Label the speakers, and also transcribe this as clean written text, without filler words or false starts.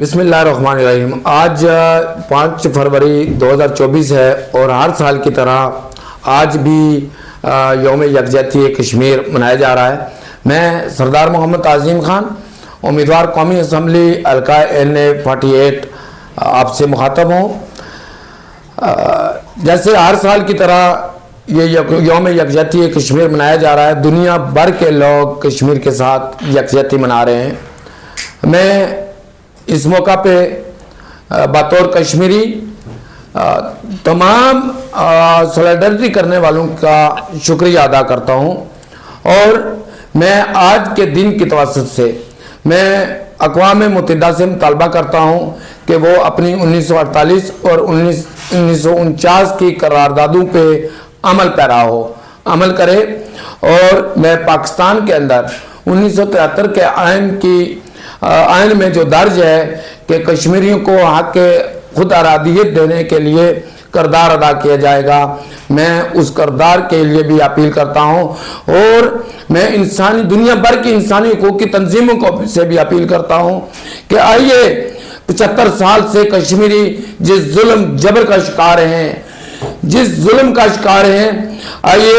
Speaker 1: بسم اللہ الرحمن الرحیم۔ آج 5 فروری 2024 ہے اور ہر سال کی طرح آج بھی یوم یکجہتی کشمیر منایا جا رہا ہے۔ میں سردار محمد عظیم خان، امیدوار قومی اسمبلی حلقہ N48 آپ سے مخاطب ہوں۔ جیسے ہر سال کی طرح یہ یوم یکجہتی کشمیر منایا جا رہا ہے، دنیا بھر کے لوگ کشمیر کے ساتھ یکجہتی منا رہے ہیں۔ میں اس موقع پہ بطور کشمیری تمام سولیڈرٹی کرنے والوں کا شکریہ ادا کرتا ہوں، اور میں آج کے دن کی توسط سے میں اقوام متحدہ سے مطالبہ کرتا ہوں کہ وہ اپنی 1948 اور 1949 کی قراردادوں پہ عمل کرے، اور میں پاکستان کے اندر 1973 کے آئین میں جو درج ہے کہ کشمیریوں کو حق خود ارادیت دینے کے لیے کردار ادا کیا جائے گا، میں اس کردار کے لیے بھی اپیل کرتا ہوں، اور میں دنیا بھر کی انسانی حقوق کی تنظیموں سے بھی اپیل کرتا ہوں کہ آئیے 75 سال سے کشمیری جس ظلم جبر کا شکار ہیں، آئیے